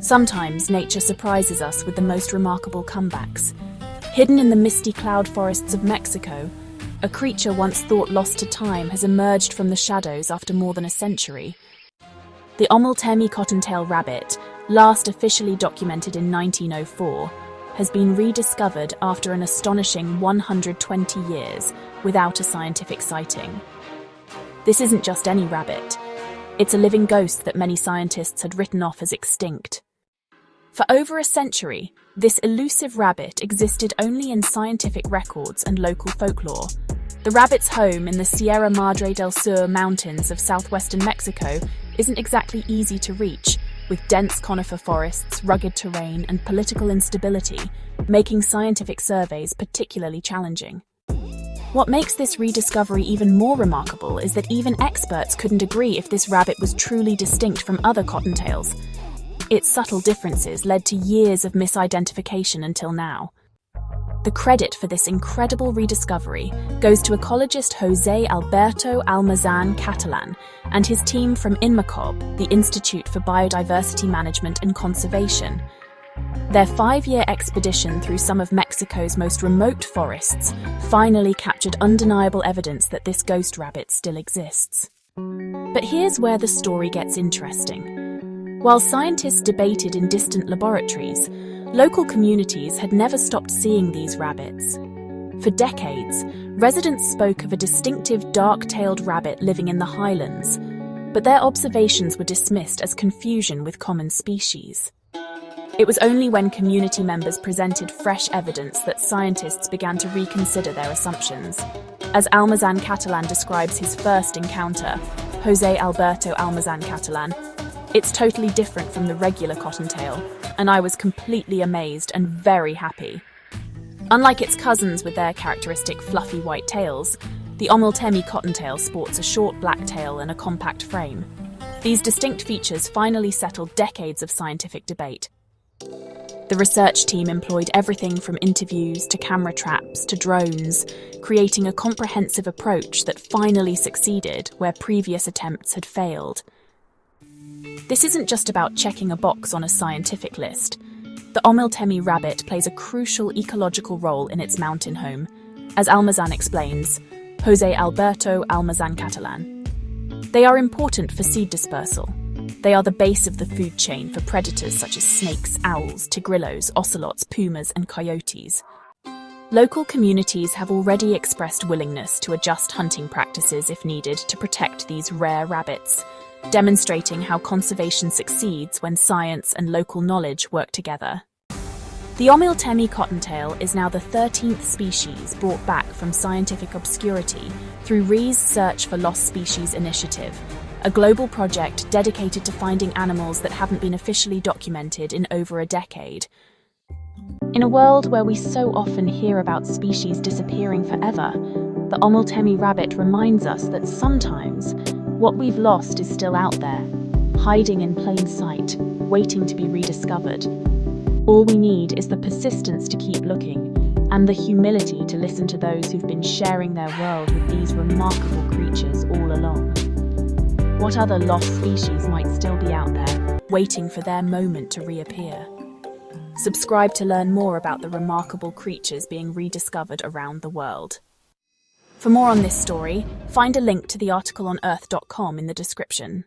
Sometimes nature surprises us with the most remarkable comebacks. Hidden in the misty cloud forests of Mexico, a creature once thought lost to time has emerged from the shadows after more than a century. The Omiltemi Cottontail rabbit, last officially documented in 1904, has been rediscovered after an astonishing 120 years without a scientific sighting. This isn't just any rabbit. It's a living ghost that many scientists had written off as extinct. For over a century, this elusive rabbit existed only in scientific records and local folklore. The rabbit's home in the Sierra Madre del Sur mountains of southwestern Mexico isn't exactly easy to reach, with dense conifer forests, rugged terrain, and political instability, making scientific surveys particularly challenging. What makes this rediscovery even more remarkable is that even experts couldn't agree if this rabbit was truly distinct from other cottontails. Its subtle differences led to years of misidentification until now. The credit for this incredible rediscovery goes to ecologist José Alberto Almazán-Catalán and his team from INMACOB, the Institute for Biodiversity Management and Conservation. Their 5-year expedition through some of Mexico's most remote forests finally captured undeniable evidence that this ghost rabbit still exists. But here's where the story gets interesting. While scientists debated in distant laboratories, local communities had never stopped seeing these rabbits. For decades, residents spoke of a distinctive dark-tailed rabbit living in the highlands, but their observations were dismissed as confusion with common species. It was only when community members presented fresh evidence that scientists began to reconsider their assumptions. As Almazán-Catalán describes his first encounter, José Alberto Almazán-Catalán, "It's totally different from the regular cottontail, and I was completely amazed and very happy." Unlike its cousins with their characteristic fluffy white tails, the Omiltemi Cottontail sports a short black tail and a compact frame. These distinct features finally settled decades of scientific debate. The research team employed everything from interviews to camera traps to drones, creating a comprehensive approach that finally succeeded where previous attempts had failed. This isn't just about checking a box on a scientific list. The Omiltemi rabbit plays a crucial ecological role in its mountain home. As Almazán explains, José Alberto Almazán-Catalán, they are important for seed dispersal. They are the base of the food chain for predators such as snakes, owls, tigrillos, ocelots, pumas, and coyotes. Local communities have already expressed willingness to adjust hunting practices if needed to protect these rare rabbits, demonstrating how conservation succeeds when science and local knowledge work together. The Omiltemi Cottontail is now the 13th species brought back from scientific obscurity through RE's Search for Lost Species initiative, a global project dedicated to finding animals that haven't been officially documented in over a decade. In a world where we so often hear about species disappearing forever, the Omiltemi rabbit reminds us that sometimes what we've lost is still out there, hiding in plain sight, waiting to be rediscovered. All we need is the persistence to keep looking, and the humility to listen to those who've been sharing their world with these remarkable creatures all along. What other lost species might still be out there, waiting for their moment to reappear? Subscribe to learn more about the remarkable creatures being rediscovered around the world. For more on this story, find a link to the article on Earth.com in the description.